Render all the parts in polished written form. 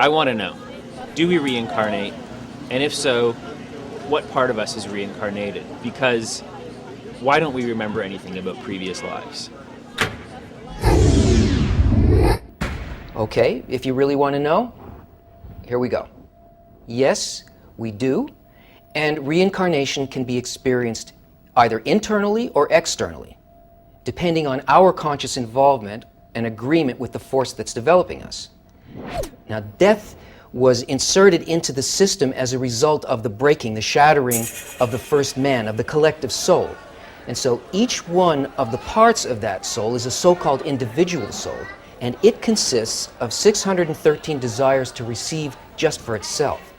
I want to know, do we reincarnate? And if so, what part of us is reincarnated? Because why don't we remember anything about previous lives? Okay, if you really want to know, here we go. Yes, we do, and reincarnation can be experienced either internally or externally, depending on our conscious involvement and agreement with the force that's developing us. Now, death was inserted into the system as a result of the breaking, the shattering of the first man, of the collective soul. And so each one of the parts of that soul is a so-called individual soul, and it consists of 613 desires to receive just for itself.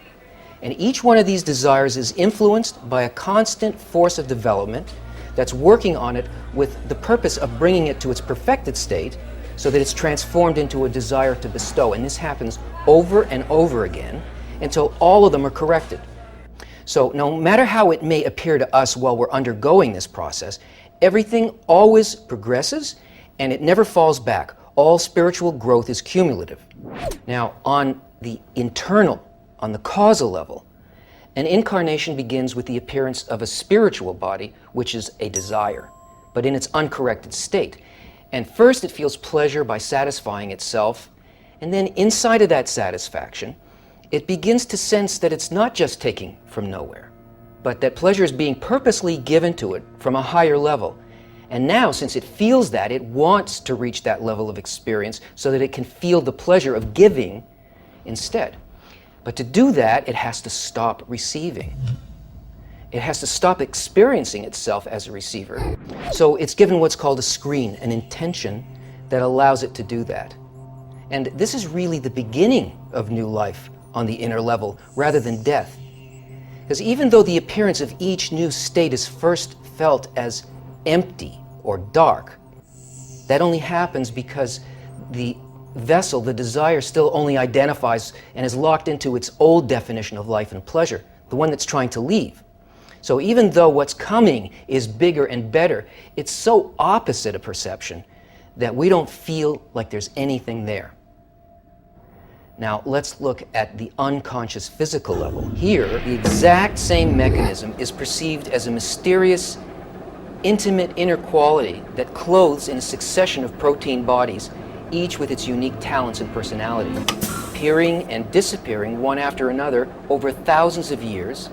And each one of these desires is influenced by a constant force of development that's working on it with the purpose of bringing it to its perfected state so that it's transformed into a desire to bestow. And this happens over and over again until all of them are corrected. So no matter how it may appear to us while we're undergoing this process, everything always progresses and it never falls back. All spiritual growth is cumulative. Now, on the internal, on the causal level, an incarnation begins with the appearance of a spiritual body, which is a desire, but in its uncorrected state. And first it feels pleasure by satisfying itself, and then inside of that satisfaction, it begins to sense that it's not just taking from nowhere, but that pleasure is being purposely given to it from a higher level. And now, since it feels that, it wants to reach that level of experience so that it can feel the pleasure of giving instead. But to do that, it has to stop receiving. It has to stop experiencing itself as a receiver. So it's given what's called a screen, an intention that allows it to do that. And this is really the beginning of new life on the inner level, rather than death. Because even though the appearance of each new state is first felt as empty or dark, that only happens because the vessel, the desire, still only identifies and is locked into its old definition of life and pleasure, the one that's trying to leave. So even though what's coming is bigger and better, it's so opposite a perception that we don't feel like there's anything there. Now let's look at the unconscious physical level. Here, the exact same mechanism is perceived as a mysterious, intimate inner quality that clothes in a succession of protein bodies, each with its unique talents and personality, appearing and disappearing one after another over thousands of years.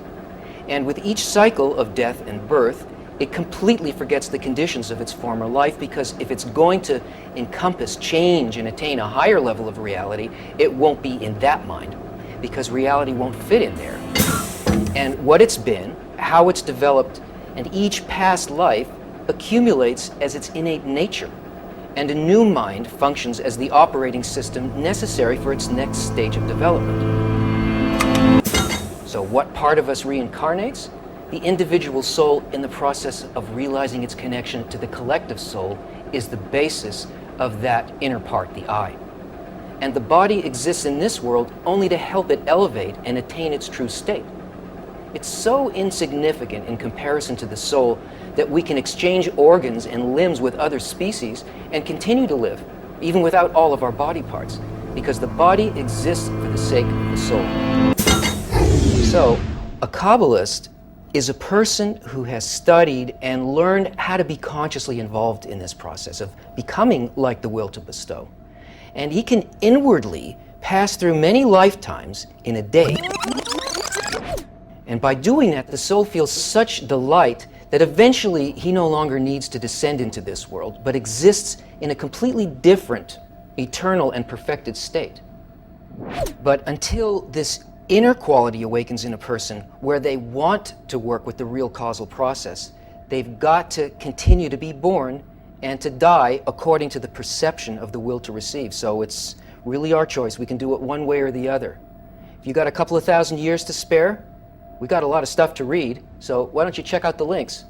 And with each cycle of death and birth, it completely forgets the conditions of its former life, because if it's going to encompass change and attain a higher level of reality, it won't be in that mind, because reality won't fit in there. And what it's been, how it's developed, and each past life accumulates as its innate nature. And a new mind functions as the operating system necessary for its next stage of development. So what part of us reincarnates? The individual soul, in the process of realizing its connection to the collective soul, is the basis of that inner part, the I. And the body exists in this world only to help it elevate and attain its true state. It's so insignificant in comparison to the soul that we can exchange organs and limbs with other species and continue to live, even without all of our body parts, because the body exists for the sake of the soul. So, a Kabbalist is a person who has studied and learned how to be consciously involved in this process of becoming like the will to bestow. And he can inwardly pass through many lifetimes in a day. And by doing that, the soul feels such delight that eventually he no longer needs to descend into this world, but exists in a completely different, eternal and perfected state. But until this inner quality awakens in a person where they want to work with the real causal process, they've got to continue to be born and to die according to the perception of the will to receive. So it's really our choice. We can do it one way or the other. If you got a couple of thousand years to spare, we got a lot of stuff to read, so why don't you check out the links?